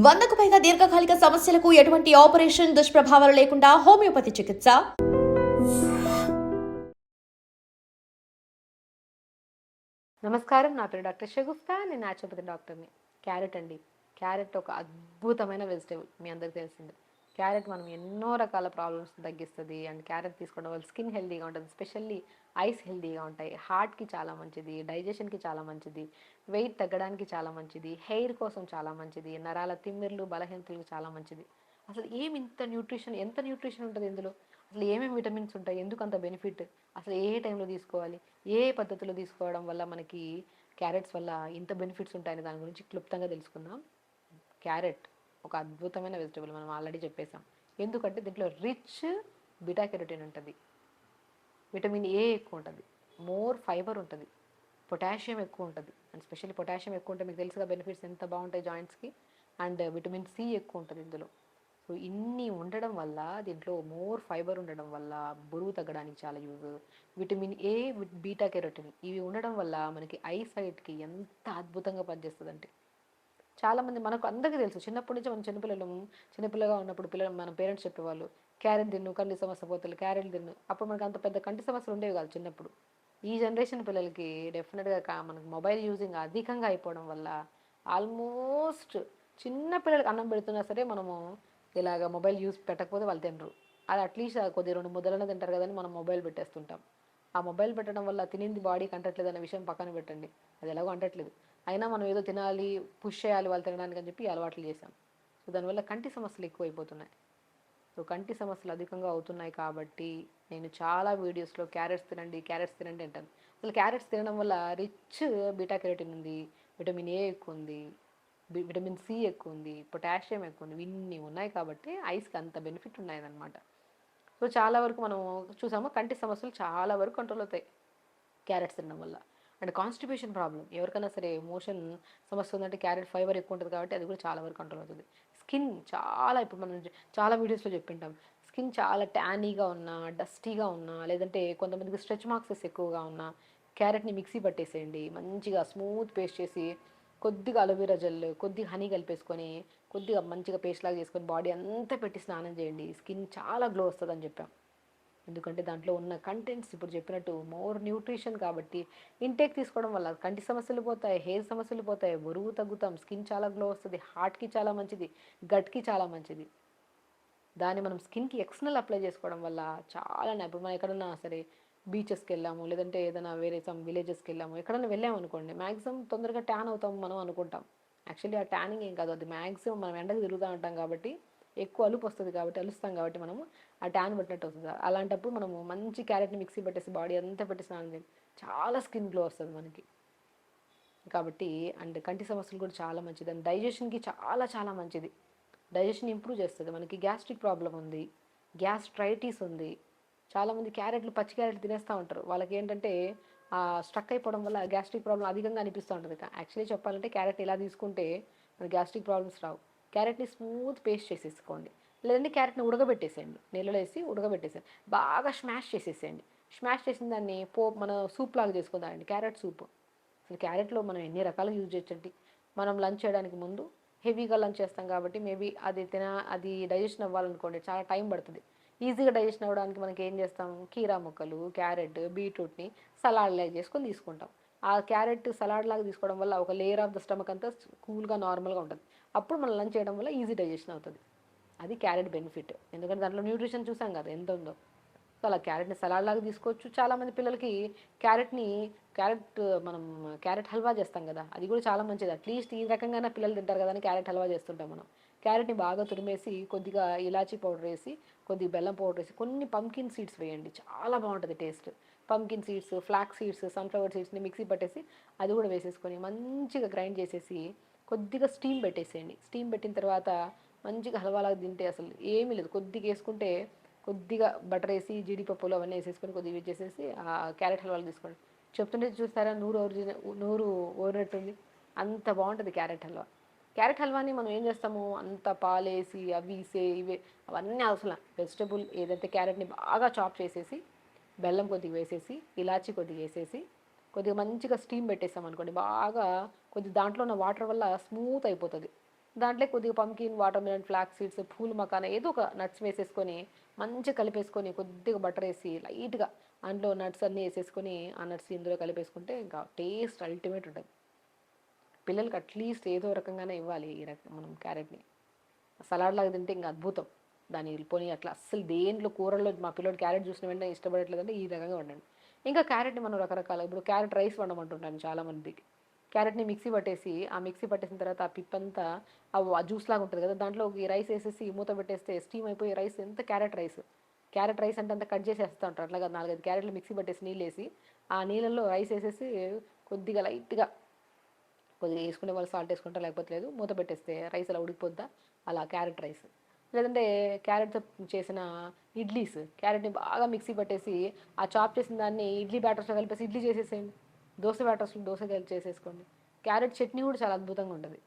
100కు పైగా దీర్ఘకాలిక సమస్యలకు ఎటువంటి ఆపరేషన్ దుష్ప్రభావాలు లేకుండా హోమియోపతి చికిత్స. నమస్కారం, నా పేరు డాక్టర్ షగుఫ్తా. నేను న్యాచురోపతి డాక్టర్ని. క్యారెట్ అండి. క్యారెట్ ఒక అద్భుతమైన వెజిటేబుల్, మీ అందరికీ తెలిసిందే. క్యారెట్ మనం ఎన్నో రకాల ప్రాబ్లమ్స్ తగ్గిస్తుంది. అండ్ క్యారెట్ తీసుకోవడం వల్ల స్కిన్ హెల్తీగా ఉంటుంది, స్పెషల్లీ ఐస్ హెల్తీగా ఉంటాయి, హార్ట్కి చాలా మంచిది, డైజెషన్కి చాలా మంచిది, వెయిట్ తగ్గడానికి చాలా మంచిది, హెయిర్ కోసం చాలా మంచిది, నరాల తిమ్మిర్లు బలహీనతలకు చాలా మంచిది. అసలు ఏమి ఇంత న్యూట్రిషన్, ఎంత న్యూట్రిషన్ ఉంటుంది ఇందులో, అసలు ఏమేమి విటమిన్స్ ఉంటాయి, ఎందుకు అంత బెనిఫిట్, అసలు ఏ టైంలో తీసుకోవాలి, ఏ పద్ధతిలో తీసుకోవడం వల్ల మనకి క్యారెట్స్ వల్ల ఇంత బెనిఫిట్స్ ఉంటాయని దాని గురించి క్లుప్తంగా తెలుసుకుందాం. క్యారెట్ ఒక అద్భుతమైన వెజిటబుల్, మనం ఆల్రెడీ చెప్పేసాం. ఎందుకంటే దీంట్లో రిచ్ బీటా కెరోటిన్ ఉంటుంది, విటమిన్ ఏ ఎక్కువ ఉంటుంది, మోర్ ఫైబర్ ఉంటుంది, పొటాషియం ఎక్కువ ఉంటుంది. అండ్ స్పెషల్లీ పొటాషియం ఎక్కువ ఉంటే మీకు తెలుసుగా బెనిఫిట్స్ ఎంత బాగుంటాయి జాయింట్స్కి. అండ్ విటమిన్ సి ఎక్కువ ఉంటుంది ఇందులో. సో ఇన్ని ఉండడం వల్ల, దీంట్లో మోర్ ఫైబర్ ఉండడం వల్ల బరువు తగ్గడానికి చాలా use. Vitamin A, beta carotene ఇవి ఉండడం వల్ల మనకి ఐ సైట్కి ఎంత అద్భుతంగా పనిచేస్తుంది అంటే, చాలామంది మనకు అందరికీ తెలుసు, చిన్నప్పటి నుంచి మనం చిన్నపిల్లగా ఉన్నప్పుడు మన పేరెంట్స్ చెప్పేవాళ్ళు, క్యారెట్ తిన్ను కంటి సమస్య పోతుంది, క్యారెట్ తిన్ను. అప్పుడు మనకు అంత పెద్ద కంటి సమస్యలు ఉండేవి కాదు చిన్నప్పుడు. ఈ జనరేషన్ పిల్లలకి డెఫినెట్గా మనకు మొబైల్ యూజింగ్ అధికంగా అయిపోవడం వల్ల ఆల్మోస్ట్ చిన్న పిల్లలకి అన్నం పెడుతున్నా సరే మనము ఇలాగ మొబైల్ యూజ్ పెట్టకపోతే వాళ్ళు తినరు. అది అట్లీస్ట్ కొద్ది 2 ముద్దలనే తింటారు కదని మనం మొబైల్ పెట్టేస్తుంటాం. ఆ మొబైల్ పెట్టడం వల్ల తినింది బాడీకి అంటట్లేదు అనే విషయం పక్కన పెట్టండి, అది ఎలాగో అంటట్లేదు, అయినా మనం ఏదో తినాలి, పుష్ చేయాలి వాళ్ళు తినడానికి అని చెప్పి అలవాట్లు చేసాం. సో దానివల్ల కంటి సమస్యలు ఎక్కువైపోతున్నాయి. సో కంటి సమస్యలు అధికంగా అవుతున్నాయి కాబట్టి నేను చాలా వీడియోస్లో క్యారెట్స్ తినండి అంటాను. అసలు క్యారెట్స్ తినడం వల్ల రిచ్ బీటా కెరోటిన్ ఉంది, విటమిన్ ఏ ఎక్కువ ఉంది, విటమిన్ సి ఎక్కువ ఉంది, పొటాషియం ఎక్కువ ఉంది, ఇన్ని ఉన్నాయి కాబట్టి ఐస్కి అంత బెనిఫిట్ ఉన్నాయన్నమాట. సో చాలా వరకు మనం చూసాము, కంటి సమస్యలు చాలా వరకు కంట్రోల్ అవుతాయి క్యారెట్స్ తినడం వల్ల. అండ్ కాన్స్టిపేషన్ ప్రాబ్లం ఎవరికైనా సరే, మోషన్ సమస్య ఉందంటే క్యారెట్ ఫైబర్ ఎక్కువ ఉంటుంది కాబట్టి అది కూడా చాలా వరకు కంట్రోల్ అవుతుంది. స్కిన్ చాలా, ఇప్పుడు మనం చాలా వీడియోస్లో చెప్పింటాం, స్కిన్ చాలా ట్యానీగా ఉన్నా, డస్టీగా ఉన్నా, లేదంటే కొంతమందికి స్ట్రెచ్ మార్క్సెస్ ఎక్కువగా ఉన్నా క్యారెట్ని మిక్సీ పట్టేసేయండి, మంచిగా స్మూత్ పేస్ట్ చేసి కొద్దిగా అలోవెరా జెల్, కొద్దిగా హనీ కలిపేసుకొని కొద్దిగా మంచిగా పేస్ట్ లాగా చేసుకొని బాడీ అంతా పెట్టి స్నానం చేయండి, స్కిన్ చాలా గ్లో వస్తుందని చెప్పాం. ఎందుకంటే దాంట్లో ఉన్న కంటెంట్స్ ఇప్పుడు చెప్పినట్టు మోర్ న్యూట్రిషన్ కాబట్టి ఇంటేక్ తీసుకోవడం వల్ల కంటి సమస్యలు పోతాయి, హెయిర్ సమస్యలు పోతాయి, బరువు తగ్గుతాం, స్కిన్ చాలా గ్లో వస్తుంది, హార్ట్కి చాలా మంచిది, గట్కి చాలా మంచిది. దాన్ని మనం స్కిన్కి ఎక్స్టర్నల్ అప్లై చేసుకోవడం వల్ల చాలా, ఇప్పుడు మనం ఎక్కడన్నా సరే బీచెస్కి వెళ్ళాము, లేదంటే ఏదైనా వేరే సమ్ విలేజెస్కి వెళ్ళాము, ఎక్కడైనా వెళ్ళాము అనుకోండి, మ్యాక్సిమం తొందరగా ట్యాన్ అవుతాం మనం అనుకుంటాం. యాక్చువల్లీ ఆ ట్యానింగ్ ఏం కాదు, అది మ్యాక్సిమం మనం ఎండకు తిరుగుతూ ఉంటాం కాబట్టి ఎక్కువ అలుపు వస్తుంది కాబట్టి, అలుస్తాం కాబట్టి మనము ఆ ట్యాన్ పట్టినట్టు వస్తుంది. అలాంటప్పుడు మనము మంచి క్యారెట్ని మిక్సీ పెట్టేసి బాడీ అంతా పెట్టి స్నానం చేయండి, చాలా స్కిన్ గ్లో వస్తుంది మనకి కాబట్టి. అండ్ కంటి సమస్యలు కూడా చాలా మంచిది, అండ్ డైజెషన్కి చాలా చాలా మంచిది, డైజెషన్ ఇంప్రూవ్ చేస్తుంది. మనకి గ్యాస్ట్రిక్ ప్రాబ్లం ఉంది, గ్యాస్ట్రైటిస్ ఉంది, చాలామంది క్యారెట్లు, పచ్చి క్యారెట్లు తినేస్తూ ఉంటారు, వాళ్ళకి ఏంటంటే స్ట్రక్ అయిపోవడం వల్ల గ్యాస్ట్రిక్ ప్రాబ్లం అధికంగా అనిపిస్తూ ఉంటుంది. యాక్చువల్లీ చెప్పాలంటే క్యారెట్ ఇలా తీసుకుంటే మన గ్యాస్ట్రిక్ ప్రాబ్లమ్స్ రావు. క్యారెట్ని స్మూత్ పేస్ట్ చేసేసుకోండి, లేదంటే క్యారెట్ని ఉడకబెట్టేసేయండి, నీళ్ళలో వేసి ఉడకబెట్టేసేయండి, బాగా స్మాష్ చేసేసేయండి. స్మాష్ చేసిన దాన్ని మన సూప్ లాగా చేసుకుందామండి, క్యారెట్ సూప్. అసలు క్యారెట్లో మనం ఎన్ని రకాలుగా యూజ్ చేయొచ్చండి. మనం లంచ్ చేయడానికి ముందు హెవీగా లంచ్ చేస్తాం కాబట్టి మేబీ అది డైజెషన్ అవ్వాలనుకోండి చాలా టైం పడుతుంది. ఈజీగా డైజెషన్ అవ్వడానికి మనకి ఏం చేస్తాం, కీరా ముక్కలు, క్యారెట్, బీట్రూట్ని సలాడ్ లాగా చేసుకొని తీసుకుంటాం. ఆ క్యారెట్ సలాడ్ లాగా తీసుకోవడం వల్ల ఒక లేయర్ ఆఫ్ ద స్టమక్ అంతా కూల్గా నార్మల్గా ఉంటుంది. అప్పుడు మనం లంచ్ చేయడం వల్ల ఈజీ డైజెషన్ అవుతుంది. అది క్యారెట్ బెనిఫిట్, ఎందుకంటే దాంట్లో న్యూట్రిషన్ చూసాం కదా ఎంత ఉందో. సో అలా క్యారెట్ని సలాడ్ లాగా తీసుకోవచ్చు. చాలామంది పిల్లలకి క్యారెట్ మనం క్యారెట్ హల్వా చేస్తాం కదా, అది కూడా చాలా మంచిది. అట్లీస్ట్ ఈ రకంగా పిల్లలు తింటారు కదా అని క్యారెట్ హల్వా చేస్తుంటాం మనం. క్యారెట్ని బాగా తురిమేసి కొద్దిగా ఇలాచీ పౌడర్ వేసి, కొద్దిగా బెల్లం పౌడర్ వేసి, కొన్ని పంకిన్ సీడ్స్ వేయండి, చాలా బాగుంటుంది taste. Pumpkin seeds, flax seeds, sunflower సీడ్స్ని మిక్సీ పట్టేసి అది కూడా వేసేసుకొని మంచిగా గ్రైండ్ చేసేసి కొద్దిగా స్టీమ్ పెట్టేసేయండి. స్టీమ్ పెట్టిన తర్వాత మంచిగా హల్వాలాగా తింటే అసలు ఏమీ లేదు. కొద్దిగా వేసుకుంటే, కొద్దిగా బటర్ వేసి జీడిపప్పులు అవన్నీ వేసేసుకొని కొద్దిగా వేసేసి ఆ క్యారెట్ హల్వాలు తీసుకోండి. చెప్తుంటే చూస్తారా, నూరు ఊరినట్టుంది, అంత బాగుంటుంది క్యారెట్ హల్వా. క్యారెట్ హల్వాని మనం ఏం చేస్తాము, అంత పాలేసి అవి ఇవే అవన్నీ అవసరం. వెజిటబుల్ ఏదైతే క్యారెట్ని బాగా చాప్ చేసేసి, బెల్లం కొద్దిగా వేసేసి, ఇలాచీ కొద్దిగా వేసేసి, కొద్దిగా మంచిగా స్టీమ్ పెట్టేసాం అనుకోండి, బాగా కొద్దిగా దాంట్లో ఉన్న వాటర్ వల్ల స్మూత్ అయిపోతుంది. దాంట్లో కొద్దిగా pumpkin, water melon, flax seeds, pool makhana ఏదో ఒక నట్స్ వేసేసుకొని మంచిగా కలిపేసుకొని కొద్దిగా బటర్ వేసి లైట్గా అందులో నట్స్ అన్నీ వేసేసుకొని ఆ నట్స్ ఇందులో కలిపేసుకుంటే ఇంకా టేస్ట్ అల్టిమేట్ ఉంటుంది. పిల్లలకి అట్లీస్ట్ ఏదో రకంగానే ఇవ్వాలి ఈ రకం మనం క్యారెట్ని. సలాడ్ లాగా తింటే ఇంకా అద్భుతం. దాన్ని పోనీ అట్లా అస్సలు దేంట్లో కూరల్లో మా పిల్లోడు క్యారెట్ చూసిన వెంటనే ఇష్టపడట్లేదంటే ఈ రకంగా వండండి. ఇంకా క్యారెట్ని మనం రకరకాల ఇప్పుడు క్యారెట్ రైస్ వండమంటుంటాను చాలామందికి. క్యారెట్ని మిక్సీ పట్టేసి ఆ మిక్సీ పట్టేసిన తర్వాత ఆ పిప్పంతా ఆ జ్యూస్ లాగా ఉంటుంది కదా, దాంట్లో ఈ రైస్ వేసేసి మూత పెట్టేస్తే స్టీమ్ అయిపోయి రైస్ ఎంత క్యారెట్ రైస్. క్యారెట్ రైస్ అంటే అంత కట్ చేసేస్తూ ఉంటారు. అట్లాగా 4-5 క్యారెట్లు మిక్సీ పట్టేసి నీళ్ళు వేసి ఆ నీళ్ళల్లో రైస్ వేసేసి కొద్దిగా లైట్గా కొద్దిగా వేసుకునే వాళ్ళు సాల్ట్ వేసుకుంటారు, లేకపోతే లేదు. మూత పెట్టేస్తే రైస్ అలా ఉడికిపోద్దా, అలా క్యారెట్ రైస్. లేదంటే క్యారెట్తో చేసిన ఇడ్లీస్, క్యారెట్ని బాగా మిక్సీ పట్టేసి ఆ చాప్ చేసిన దాన్ని ఇడ్లీ బ్యాటర్స్లో కలిపేసి ఇడ్లీ చేసేసేయండి. దోశ బ్యాటర్స్లో దోశ కలిపి చేసేసుకోండి. క్యారెట్ చట్నీ కూడా చాలా అద్భుతంగా ఉంటుంది.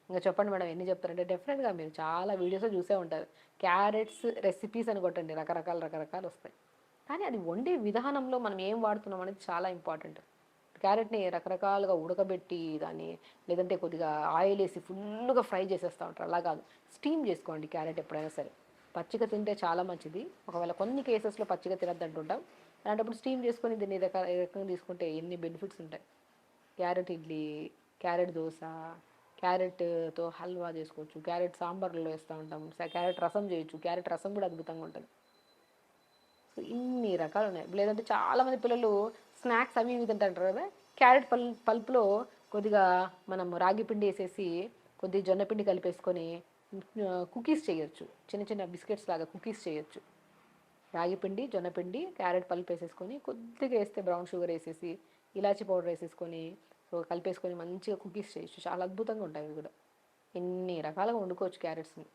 ఇంకా చెప్పండి మేడం ఎన్ని చెప్తారంటే డెఫినెట్గా మీరు చాలా వీడియోస్లో చూసే ఉంటారు. క్యారెట్స్ రెసిపీస్ అని కొట్టండి, రకరకాలు వస్తాయి. కానీ అది వండే విధానంలో మనం ఏం వాడుతున్నాం అనేది చాలా ఇంపార్టెంట్. క్యారెట్ని రకరకాలుగా ఉడకబెట్టి దాన్ని లేదంటే కొద్దిగా ఆయిల్ వేసి ఫుల్గా ఫ్రై చేసేస్తూ ఉంటారు. అలా కాదు, స్టీమ్ చేసుకోండి క్యారెట్ ఎప్పుడైనా సరే. పచ్చిగా తింటే చాలా మంచిది. ఒకవేళ కొన్ని కేసెస్లో పచ్చిగా తినద్దు అంటుంటాం. అలాంటప్పుడు స్టీమ్ చేసుకొని దీన్ని ఈ రకంగా తీసుకుంటే ఎన్ని బెనిఫిట్స్ ఉంటాయి. క్యారెట్ ఇడ్లీ, క్యారెట్ దోశ, క్యారెట్తో హల్వా చేసుకోవచ్చు, క్యారెట్ సాంబార్లో వేస్తూ ఉంటాం, క్యారెట్ రసం చేయొచ్చు. క్యారెట్ రసం కూడా అద్భుతంగా ఉంటుంది. సో ఇన్ని రకాలు ఉన్నాయి. లేదంటే చాలామంది పిల్లలు స్నాక్స్ అవి ఇవి తింటారు కదా, క్యారెట్ పల్పులో కొద్దిగా మనం రాగి పిండి వేసేసి కొద్దిగా జొన్న పిండి కలిపేసుకొని కుకీస్ చేయొచ్చు. చిన్న చిన్న బిస్కెట్స్ లాగా కుకీస్ చేయొచ్చు. రాగి పిండి, జొన్న పిండి, క్యారెట్ పల్పు వేసేసుకొని కొద్దిగా వేస్తే బ్రౌన్ షుగర్ వేసేసి ఇలాచీ పౌడర్ వేసేసుకొని సో కలిపేసుకొని మంచిగా కుకీస్ చేయొచ్చు. చాలా అద్భుతంగా ఉంటాయి ఇవి కూడా. ఎన్ని రకాలుగా వండుకోవచ్చు క్యారెట్స్ని.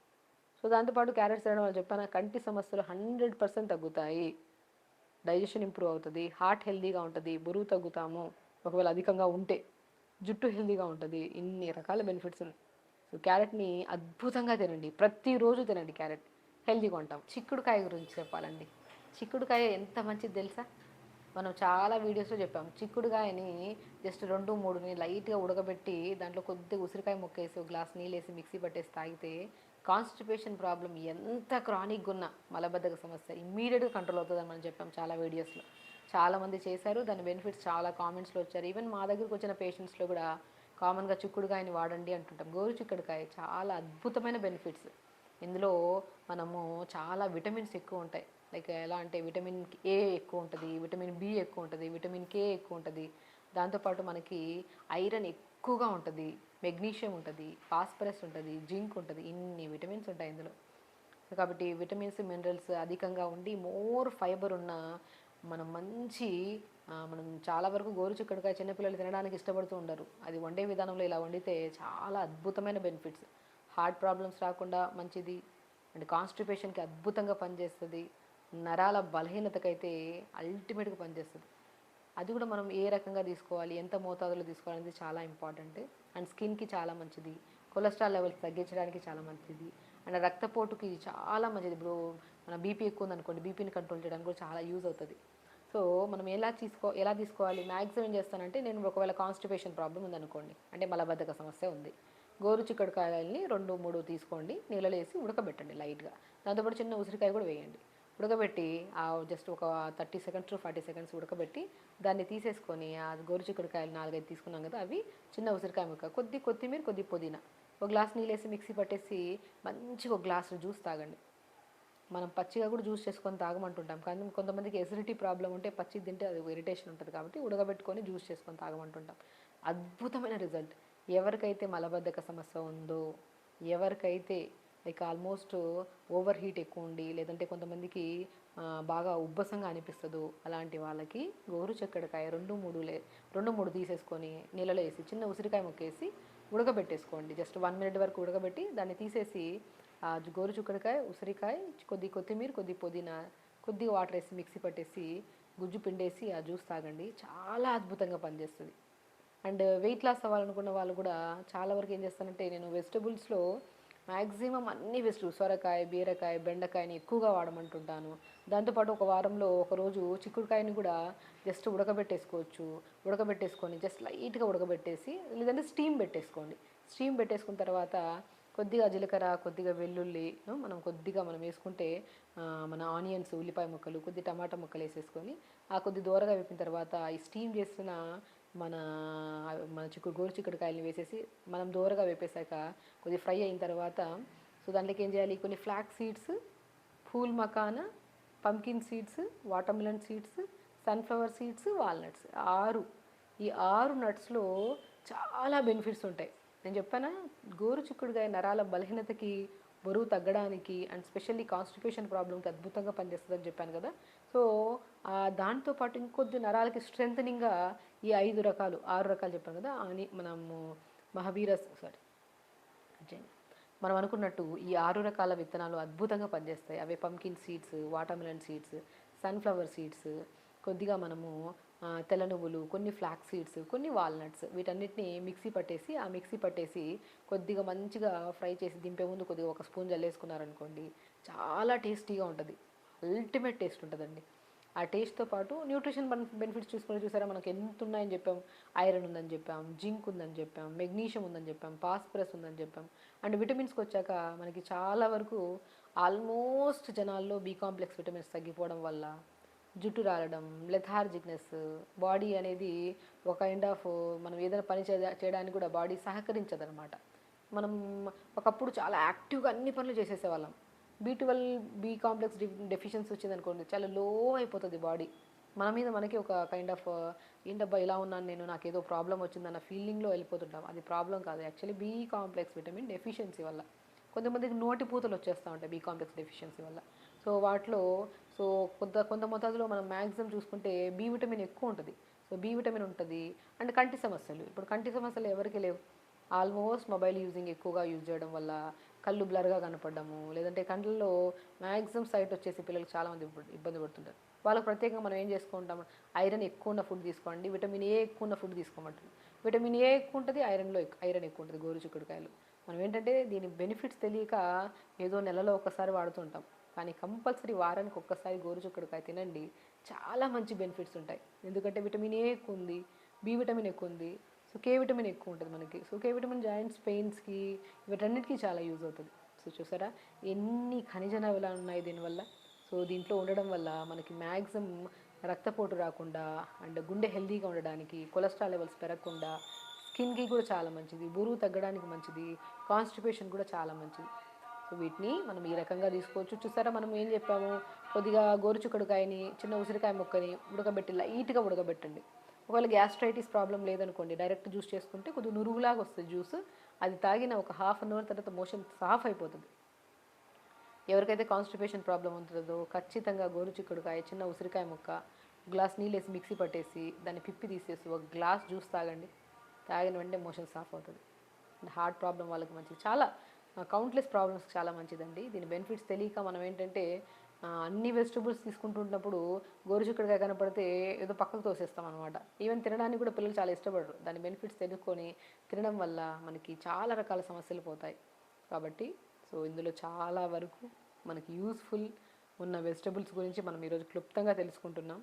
సో దాంతోపాటు క్యారెట్స్ తినడం వల్ల చెప్పాను కంటి సమస్యలు 100% తగ్గుతాయి. డైజెషన్ ఇంప్రూవ్ అవుతుంది, హార్ట్ హెల్తీగా ఉంటుంది, బరువు తగ్గుతాము ఒకవేళ అధికంగా ఉంటే, జుట్టు హెల్తీగా ఉంటుంది. ఇన్ని రకాల బెనిఫిట్స్ ఉన్నాయి. సో క్యారెట్ని అద్భుతంగా తినండి, ప్రతిరోజు తినండి క్యారెట్, హెల్తీగా ఉంటాం. చిక్కుడుకాయ గురించి చెప్పాలండి. చిక్కుడుకాయ ఎంత మంచిది తెలుసా? మనం చాలా వీడియోస్లో చెప్పాం. చిక్కుడుకాయని జస్ట్ 2-3 లైట్గా ఉడకబెట్టి దాంట్లో కొద్దిగా ఉసిరికాయ ముక్కేసి ఒక గ్లాస్ నీళ్ళు వేసి మిక్సీ పట్టేసి తాగితే కాన్స్టిపేషన్ ప్రాబ్లం ఎంత క్రానిక్గా ఉన్న మలబద్ధక సమస్య ఇమ్మీడియట్గా కంట్రోల్ అవుతుందని మనం చెప్పాం చాలా వీడియోస్లో. చాలామంది చేశారు, దాని బెనిఫిట్స్ చాలా కామెంట్స్లో వచ్చారు. ఈవెన్ మా దగ్గరకు వచ్చిన పేషెంట్స్లో కూడా కామన్గా చిక్కుడుకాయని వాడండి అంటుంటాం. గోరు చిక్కుడుకాయ చాలా అద్భుతమైన బెనిఫిట్స్. ఇందులో మనము చాలా విటమిన్స్ ఎక్కువ ఉంటాయి. లైక్ ఎలా అంటే విటమిన్ ఏ ఎక్కువ ఉంటుంది, విటమిన్ బి ఎక్కువ ఉంటుంది, విటమిన్ కే ఎక్కువ ఉంటుంది. దాంతోపాటు మనకి ఐరన్ ఎక్కువగా ఉంటుంది, మెగ్నీషియం ఉంటుంది, ఫాస్ఫరస్ ఉంటుంది, జింక్ ఉంటుంది. ఇన్ని విటమిన్స్ ఉంటాయి ఇందులో. కాబట్టి విటమిన్స్ మినరల్స్ అధికంగా ఉండి మోర్ ఫైబర్ ఉన్న మనం మంచి మనం చాలా వరకు గోరు చిక్కుడుకాయ చిన్నపిల్లలు తినడానికి ఇష్టపడుతూ ఉండరు. అది వండే విధానంలో ఇలా వండితే చాలా అద్భుతమైన బెనిఫిట్స్. హార్ట్ ప్రాబ్లమ్స్ రాకుండా మంచిది, అండ్ కాన్స్టిపేషన్కి అద్భుతంగా పనిచేస్తుంది, నరాల బలహీనతకైతే అల్టిమేట్గా పనిచేస్తుంది. అది కూడా మనం ఏ రకంగా తీసుకోవాలి, ఎంత మోతాదులో తీసుకోవాలి అనేది చాలా ఇంపార్టెంట్. అండ్ స్కిన్కి చాలా మంచిది, కొలెస్ట్రాల్ లెవెల్స్ తగ్గించడానికి చాలా మంచిది, అండ్ రక్తపోటుకి చాలా మంచిది. ఇప్పుడు మన బీపీ ఎక్కువ ఉందనుకోండి, బీపీని కంట్రోల్ చేయడానికి కూడా చాలా యూజ్ అవుతుంది. సో మనం ఎలా తీసుకోవాలి, మ్యాక్సిమం ఏం చేస్తానంటే నేను ఒకవేళ కాన్స్టిపేషన్ ప్రాబ్లం ఉందనుకోండి, అంటే మలబద్ధక సమస్య ఉంది, గోరు చిక్కుడుకాయలని 2-3 తీసుకోండి, నీళ్ళలో వేసి ఉడకబెట్టండి లైట్గా. దాంతోపాటు చిన్న ఉసిరికాయ కూడా వేయండి. ఉడకబెట్టి జస్ట్ ఒక 30 సెకండ్స్ టు 40 సెకండ్స్ ఉడకబెట్టి దాన్ని తీసేసుకొని ఆ గోరు చిక్కుడుకాయలు 4-5 తీసుకున్నాం కదా, అవి చిన్న ఉసిరికాయ ముక్క, కొద్ది కొత్తిమీర, కొద్ది పుదీనా, ఒక గ్లాస్ నీళ్ళు వేసి మిక్సీ పట్టేసి మంచిగా ఒక గ్లాసు జ్యూస్ తాగండి. మనం పచ్చిగా కూడా జ్యూస్ చేసుకొని తాగమంటుంటాం, కానీ కొంతమందికి ఎసిడిటీ ప్రాబ్లం ఉంటే పచ్చి తింటే అది ఇరిటేషన్ ఉంటుంది, కాబట్టి ఉడకబెట్టుకొని జ్యూస్ చేసుకొని తాగమంటుంటాం. అద్భుతమైన రిజల్ట్. ఎవరికైతే మలబద్ధక సమస్య ఉందో, ఎవరికైతే లైక్ ఆల్మోస్ట్ ఓవర్ హీట్ ఎక్కువ ఉండి, లేదంటే కొంతమందికి బాగా ఉబ్బసంగా అనిపిస్తుందో అలాంటి వాళ్ళకి గోరు చిక్కుడుకాయ 2-3 తీసేసుకొని నీళ్ళలో వేసి చిన్న ఉసిరికాయ ముక్కేసి ఉడకబెట్టేసుకోండి. జస్ట్ 1 మినిట్ వరకు ఉడకబెట్టి దాన్ని తీసేసి గోరు చిక్కుడుకాయ, ఉసిరికాయ, కొద్ది కొత్తిమీర, కొద్ది పుదీనా, కొద్దిగా వాటర్ వేసి మిక్సీ పట్టేసి గుజ్జు పిండేసి ఆ జ్యూస్ తాగండి. చాలా అద్భుతంగా పనిచేస్తుంది. అండ్ వెయిట్ లాస్ అవ్వాలనుకున్న వాళ్ళు కూడా చాలా వరకు ఏం చేస్తానంటే నేను వెజిటబుల్స్లో మ్యాక్సిమం అన్ని వెజిటబుల్స్, సొరకాయ, బీరకాయ, బెండకాయని ఎక్కువగా వాడమంటుంటాను. దాంతోపాటు ఒక వారంలో ఒకరోజు చిక్కుడుకాయని కూడా జస్ట్ ఉడకబెట్టేసుకోవచ్చు. ఉడకబెట్టేసుకొని జస్ట్ లైట్గా ఉడకబెట్టేసి లేదంటే స్టీమ్ పెట్టేసుకోండి. స్టీమ్ పెట్టేసుకున్న తర్వాత కొద్దిగా జీలకర్ర, కొద్దిగా వెల్లుల్లి మనం కొద్దిగా మనం వేసుకుంటే మన ఆనియన్స్, ఉల్లిపాయ ముక్కలు, కొద్ది టమాటా ముక్కలు వేసేసుకొని కొద్ది దూరగా వేపిన తర్వాత ఈ స్టీమ్ చేసిన మన మన గోరు చిక్కుడుకాయలని వేసేసి మనం దూరగా వేపేశాక కొద్ది ఫ్రై అయిన తర్వాత సో దాంట్లోకి ఏం చేయాలి, కొన్ని flax seeds, phool makhana, pumpkin seeds, watermelon seeds, sunflower seeds, walnuts, ఈ 6 నట్స్లో చాలా బెనిఫిట్స్ ఉంటాయి. నేను చెప్పానా, గోరు చిక్కుడుకాయ నరాల బలహీనతకి, బరువు తగ్గడానికి అండ్ స్పెషల్లీ కాన్స్టిపేషన్ ప్రాబ్లమ్కి అద్భుతంగా పనిచేస్తుందని చెప్పాను కదా. సో దాంతోపాటు ఇంకొద్ది నరాలకి స్ట్రెంథనింగ్గా ఈ 6 రకాలు చెప్పాను కదా. మనము మనం అనుకున్నట్టు ఈ 6 రకాల విత్తనాలు అద్భుతంగా పనిచేస్తాయి. అవే pumpkin seeds, watermelon seeds, sunflower seeds, కొద్దిగా మనము తెల్ల నువ్వులు, కొన్ని ఫ్లాక్స్ సీడ్స్, కొన్ని వాల్నట్స్, వీటన్నిటిని మిక్సీ పట్టేసి కొద్దిగా మంచిగా ఫ్రై చేసి దింపే ముందు కొద్దిగా 1 స్పూన్ జల్లేసుకున్నారనుకోండి, చాలా టేస్టీగా ఉంటుంది. అల్టిమేట్ టేస్ట్ ఉంటుందండి. ఆ టేస్ట్తో పాటు న్యూట్రిషన్ బెనిఫిట్స్ చూసారా, మనకు ఎంత ఉన్నాయని చెప్పాం. ఐరన్ ఉందని చెప్పాం, జింక్ ఉందని చెప్పాం, మెగ్నీషియం ఉందని చెప్పాం, ఫాస్ఫరస్ ఉందని చెప్పాం. అండ్ విటమిన్స్కి వచ్చాక మనకి చాలా వరకు ఆల్మోస్ట్ జనాల్లో బి కాంప్లెక్స్ విటమిన్స్ తగ్గిపోవడం వల్ల జుట్టు రాలడం, లెథార్జిక్నెస్, బాడీ అనేది ఒక కైండ్ ఆఫ్ మనం ఏదైనా పని చేయడానికి కూడా బాడీ సహకరించదనమాట. మనం ఒకప్పుడు చాలా యాక్టివ్గా అన్ని పనులు చేసేసేవాళ్ళం. B12 బి కాంప్లెక్స్ డెఫిషియన్సీ వచ్చిందనుకోండి, చాలా లో అయిపోతుంది బాడీ. మన మీద మనకి ఒక కైండ్ ఆఫ్ ఏంటబ్బా ఇలా ఉన్నాను నేను, నాకు ఏదో ప్రాబ్లం వచ్చిందన్న ఫీలింగ్లో వెళ్ళిపోతుంటాం. అది ప్రాబ్లం కాదు, actually be complex vitamin deficiency వల్ల. కొంతమందికి నోటి పూతలు వచ్చేస్తూ ఉంటాయి బి కాంప్లెక్స్ డెఫిషియన్సీ వల్ల. సో వాటిలో కొంత మొత్తాదులో మనం మ్యాక్సిమం చూసుకుంటే బి విటమిన్ ఎక్కువ ఉంటుంది. సో బి విటమిన్ ఉంటుంది. అండ్ కంటి సమస్యలు, ఇప్పుడు కంటి సమస్యలు ఎవరికి లేవు? ఆల్మోస్ట్ మొబైల్ ఎక్కువగా యూజ్ చేయడం వల్ల కళ్ళు బ్లర్గా కనపడము, లేదంటే కళ్ళల్లో మ్యాక్సిమం సైట్ వచ్చేసి పిల్లలు చాలామంది ఇబ్బంది పడుతుంటారు. వాళ్ళకి ప్రత్యేకంగా మనం ఏం చేసుకుంటాం, ఐరన్ ఎక్కువ ఉన్న ఫుడ్ తీసుకోండి, విటమిన్ ఏ ఎక్కువ ఉన్న ఫుడ్ తీసుకోమంటారు. విటమిన్ ఏ ఎక్కువ ఉంటుంది, ఐరన్ ఎక్కువ ఉంటుంది గోరు చిక్కుడుకాయలు. మనం ఏంటంటే దీని బెనిఫిట్స్ తెలియక ఏదో నెలలో ఒకసారి వాడుతుంటాం, కానీ కంపల్సరీ వారానికి ఒక్కసారి గోరు చిక్కుడుకాయ తినండి, చాలా మంచి బెనిఫిట్స్ ఉంటాయి. ఎందుకంటే విటమిన్ ఏ ఎక్కువ ఉంది, బి విటమిన్ ఎక్కువ ఉంది, సో కే విటమిన్ ఎక్కువ ఉంటుంది మనకి. సో కే విటమిన్ జాయింట్స్ పెయిన్స్కి వీటన్నిటికీ చాలా యూజ్ అవుతుంది. సో చూసారా ఎన్ని ఖనిజ లవణాలు ఉన్నాయి దీనివల్ల. సో దీంట్లో ఉండడం వల్ల మనకి మ్యాక్సిమం రక్తపోటు రాకుండా అండ్ గుండె హెల్తీగా ఉండడానికి, కొలెస్ట్రాల్ లెవెల్స్ పెరగకుండా, స్కిన్కి కూడా చాలా మంచిది, బరువు తగ్గడానికి మంచిది, కాన్స్టిపేషన్ కూడా చాలా మంచిది. సో వీటిని మనం ఈ రకంగా తీసుకోవచ్చు. చూసారా మనం ఏం చెప్పాము, కొద్దిగా గోరుచిక్కుడుకాయని, చిన్న ఉసిరికాయ ముక్కని లైట్గా ఉడకబెట్టండి. ఒకవేళ గ్యాస్ట్రైటిస్ ప్రాబ్లం లేదనుకోండి, డైరెక్ట్ జ్యూస్ చేసుకుంటే కొద్దిగా నురుగులాగా వస్తుంది జ్యూస్. అది తాగిన ఒక ½ అన్ అవర్ తర్వాత మోషన్ సాఫ్ అయిపోతుంది. ఎవరికైతే కాన్స్టిపేషన్ ప్రాబ్లం ఉంటుందో ఖచ్చితంగా గోరుచిక్కుడుకాయ, చిన్న ఉసిరికాయ ముక్క, గ్లాస్ నీళ్ళు వేసి మిక్సీ పట్టేసి దాన్ని పిప్పి తీసేసి 1 గ్లాస్ జ్యూస్ తాగండి. తాగిన వెంటనే మోషన్ సాఫ్ అవుతుంది. హార్ట్ ప్రాబ్లం వాళ్ళకి మంచిది, చాలా కౌంట్లెస్ ప్రాబ్లమ్స్ చాలా మంచిదండి. దీని బెనిఫిట్స్ తెలియక మనం ఏంటంటే అన్ని వెజిటబుల్స్ తీసుకుంటున్నప్పుడు గోరుచిక్కుడుకాయ కనపడితే ఏదో పక్కకు తోసేస్తాం అనమాట. ఈవెన్ తినడానికి కూడా పిల్లలు చాలా ఇష్టపడరు. దాని బెనిఫిట్స్ తెలుసుకొని తినడం వల్ల మనకి చాలా రకాల సమస్యలు పోతాయి. కాబట్టి సో ఇందులో చాలా వరకు మనకి యూస్ఫుల్ ఉన్న వెజిటబుల్స్ గురించి మనం ఈరోజు క్లుప్తంగా తెలుసుకుంటున్నాం.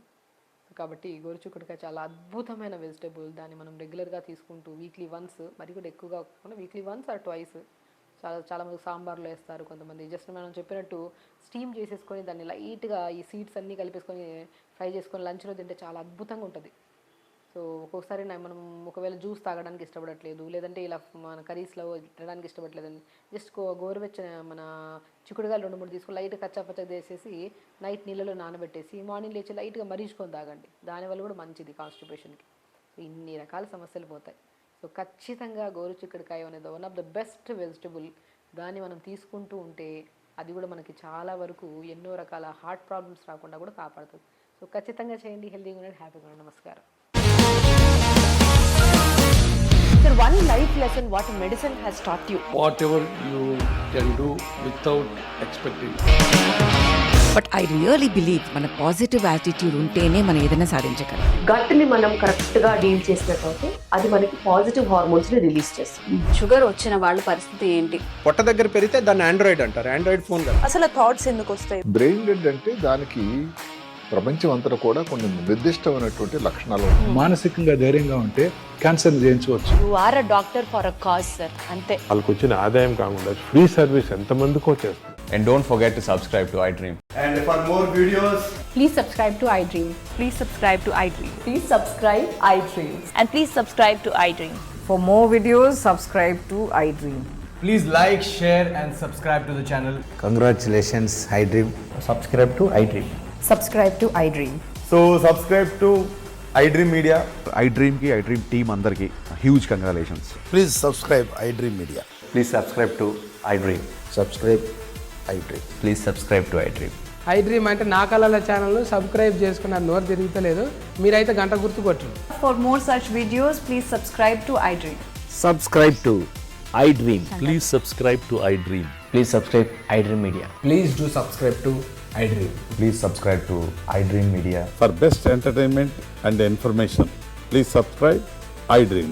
కాబట్టి గోరుచిక్కుడుకాయ చాలా అద్భుతమైన వెజిటబుల్. దాన్ని మనం రెగ్యులర్గా తీసుకుంటూ వీక్లీ వన్స్, మరి కూడా ఎక్కువగా కాకుండా వీక్లీ వన్స్ ఆర్ ట్వైస్, చాలామంది సాంబార్లో వేస్తారు, కొంతమంది జస్ట్ మనం చెప్పినట్టు స్టీమ్ చేసేసుకొని దాన్ని లైట్గా ఈ సీడ్స్ అన్నీ కలిపేసుకొని ఫ్రై చేసుకొని లంచ్లో తింటే చాలా అద్భుతంగా ఉంటుంది. సో ఒక్కొక్కసారి మనం ఒకవేళ జ్యూస్ తాగడానికి ఇష్టపడట్లేదు, లేదంటే ఇలా మన కర్రీస్లో తినడానికి ఇష్టపడలేదండి, జస్ట్ గోరువెచ్చని మన చిక్కుడుగాయలు 2-3 తీసుకొని లైట్గా కచ్చాపచ్చగా వేసేసి నైట్ నీళ్ళలో నానబెట్టేసి మార్నింగ్ లేచి లైట్గా మరీచుకొని తాగండి. దానివల్ల కూడా మంచిది కాన్స్టిపేషన్కి. సో ఇన్ని రకాల సమస్యలు పోతాయి. సో ఖచ్చితంగా గోరుచిక్కుడుకాయ అనేది one of the best vegetable. దాన్ని మనం తీసుకుంటూ ఉంటే అది కూడా మనకి చాలా వరకు ఎన్నో రకాల హార్ట్ ప్రాబ్లమ్స్ రాకుండా కూడా కాపాడుతుంది. సో ఖచ్చితంగా చేయండి, హెల్తీగా ఉండండి, హ్యాపీగా ఉండండి. నమస్కారం. Sir, one life lesson what medicine has taught you. Whatever you can do without expecting. But I really believe మన పాజిటివ్ యాటిట్యూడ్ ఉంటేనే మనం ఏదైనా సాధించగలం. గట్ని మనం కరెక్ట్గా డీల్ చేసినట్లయితే అది మనకి పాజిటివ్ హార్మోన్స్ని రిలీజ్ చేస్తుంది. షుగర్ వచ్చిన వాళ్ళ పరిస్థితి ఏంటి? పొట్ట దగ్గర పెరిగితే దాన్ని ఆండ్రాయిడ్ అంటారు, ఆండ్రాయిడ్ ఫోన్ కదా. అసలు థాట్స్ ఎందుకు వస్తాయి? బ్రెయిన్ డెడ్ అంటే దానికి ప్రపంచం అంతా కూడా కొన్ని నిర్దిష్టమైనటువంటి లక్షణాలు ఉన్నాయి. మానసికంగా ధైర్యంగా ఉంటే క్యాన్సర్ జయించవచ్చు. You are a doctor for a cause sir, అంతే. వాళ్ళకి వచ్చిన ఆదాయం కాకుండా ఫ్రీ సర్వీస్ ఎంతమందికో చేస్తారు. And don't forget to subscribe to iDream. And for more videos, please subscribe to iDream. Please subscribe to iDream. Please subscribe iDream. And please subscribe to iDream. For more videos, subscribe to iDream. please like, share and subscribe to the channel. Congratulations, iDream. Subscribe to iDream. Subscribe to iDream. So subscribe to iDream Media. iDream కి iDream team అందరికి huge congratulations. Please subscribe iDream Media. Please subscribe to iDream. Subscribe iDream. Please subscribe to iDream. iDream అంటే నా కళల channel subscribe చేసుకున్నారు, నోరు తిరుగుతలేదు. మీరైతే గంట గుర్తు కొట్టండి. For more such videos, please subscribe to iDream. Subscribe to iDream. Please subscribe to iDream. Please subscribe iDream Media. Please do subscribe to iDream. Please subscribe to iDream Media. For best entertainment and information please subscribe iDream.